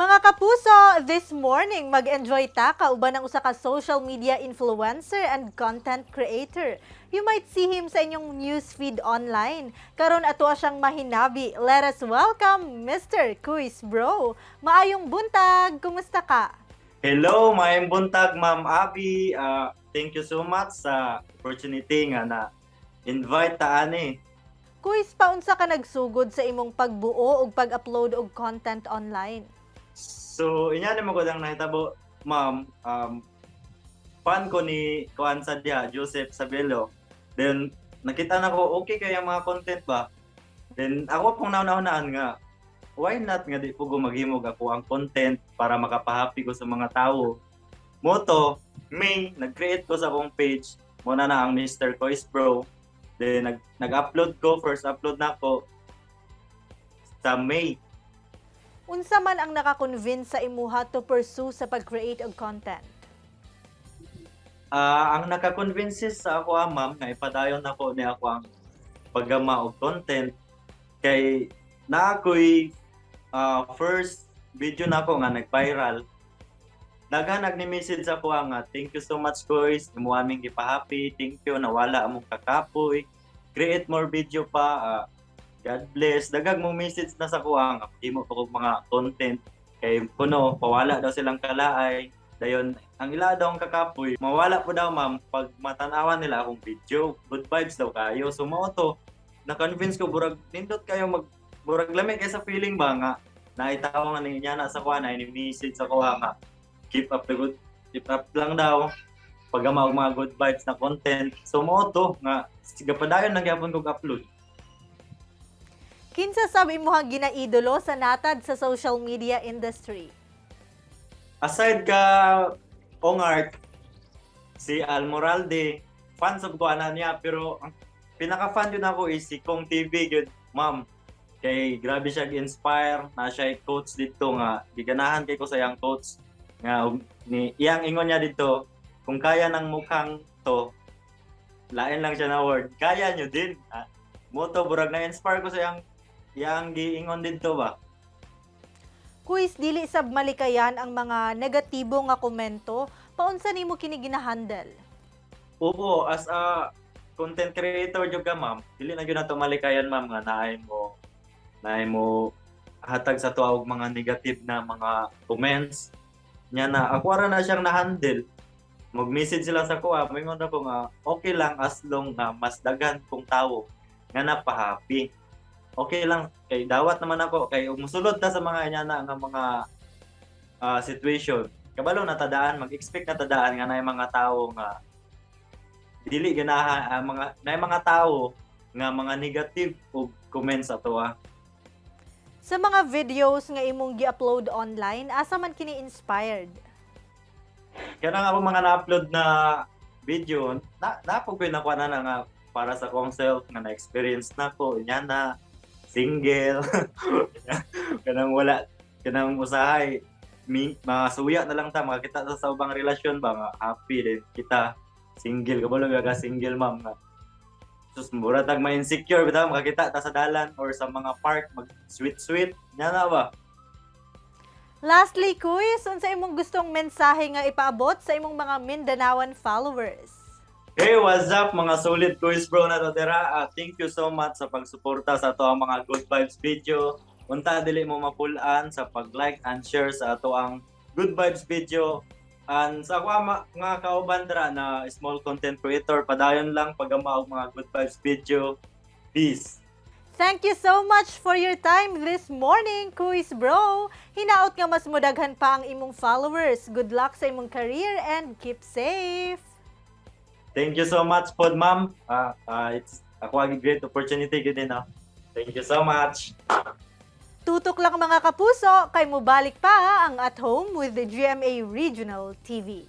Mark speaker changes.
Speaker 1: Mga kapuso, this morning mag-enjoy ta kauban ng usa ka social media influencer and content creator. You might see him sa inyong newsfeed online. Karon ato siyang mahinabi. Let us welcome Mr. Quiz Bro. Maayong buntag, kumusta ka?
Speaker 2: Hello, maayong buntag, Ma'am Abby. Thank you so much sa opportunity nga na invite ta ani.
Speaker 1: Quiz, paunsa ka nagsugod sa imong pagbuo ug pag-upload og content online?
Speaker 2: So, inya mo ko lang nahitabo, Ma'am. Fan ko ni Kuan Sadya, Joseph Sabelo. Then nakita na ko okay kaya mga content ba. Then ako pong nauna-unaan nga why not nga di po ko maghimog ako ang content para makapahappy ko sa mga tao. Moto, May, nag-create ko sa akong page. Muna na ang Mr. Quiz Bro. Then nag-upload ko, first upload na ko sa May.
Speaker 1: Unsa man ang naka-convince sa imuha to pursue sa pag-create og content?
Speaker 2: Ang naka-convince sa ako, ma'am, na ipadayon ako ni ako ang paggama og content kay na ako'y first video na ako nga nag-viral. Daghan nagni-message ako nga, thank you so much guys, imo aming gipa-happy, thank you, nawala among kakapoy, create more video pa, God bless. Dagag mong message na sa kuha nga, imo pa kog mga content kay kuno pawala daw silang kalaay. Dayon ang ila daw ang kakapoy, mawala po daw ma'am pag matanawan nila akong video. Good vibes daw kayo. So mao to, na-convince ko burag nindot kayo burag lami kay sa feeling ba nga naitaw nga niya na sa kuha na ini-message sa kuha nga keep up lang daw pagama og mga good vibes na content. So mao to nga siga padayon nagyapon kog upload.
Speaker 1: Kinsa sabi mo ang ginaidolo sa natad sa social media industry?
Speaker 2: Aside ka Ongart, si Almoralde, fans of ko ana niya, pero ang pinaka-fan yun ako is si Kong TV, good ma'am. Kay grabe siya gi-inspire, na siya coach dito nga, giganahan kay ko sa iyang coach. Nga, ni iyang ingon niya dito, kung kaya ng mukhang to, lain lang siya na word, kaya nyo din. Moto, burag na-inspire ko sa iyang giingon dito ba?
Speaker 1: Quiz, dili sab malikayan ang mga negatibo nga komento, paunsa nimo kini gina-handle?
Speaker 2: Oo, as a content creator jud ka ma'am, dili na gyud nato malikayan ma'am nga naay mo hatag sa tuwa og mga negative na mga comments. Nya na ako ra na siyang na-handle. Mag-message sila sa kuha, moingon ako nga okay lang as long na mas daghan kong tawo nga napahappy. Okay lang kay dawat naman ako kay ug mosulod ta sa mga inyana nga mga situation. Kabalo natadaan, mag-expect natadaan nga naay mga tawo nga dili ganahan mga tao nga mga negative og comments ato.
Speaker 1: Sa mga videos nga imong gi-upload online, asa man kini inspired?
Speaker 2: Kaya nga ako mga na-upload na video, napag ko nakuha na nga para sa kong self nga na-experience na ko, inyana, single, kanang usahay, mga suya na lang ta, makakita sa ubang relasyon ba, nga happy din kita, single, kabalo ka single ma'am nga. Sus, mura tag ma-insecure, bitaw, makakita ta sa dalan or sa mga park, mag-sweet, inyana ba?
Speaker 1: Lastly, Quiz, unsa imong gustong mensahe nga ipaabot sa imong mga Mindanaoan followers?
Speaker 2: Hey, what's up mga solid Quiz Bro na to dira. Thank you so much sa pagsuporta sa ato ang mga good vibes video. Unta dili mo mapulaan sa pag-like and share sa ato ang good vibes video. And sa ako mga kauban dira na small content creator, padayon lang pagama og mga good vibes video. Peace.
Speaker 1: Thank you so much for your time this morning, Quiz Bro. Hinaot nga mas mudaghan pa ang imong followers. Good luck sa imong career and keep safe.
Speaker 2: Thank you so much pod ma'am. It's ako a great opportunity gid din. Thank you so much.
Speaker 1: Tutok lang mga kapuso, kay mubalik pa ang At Home with the GMA Regional TV.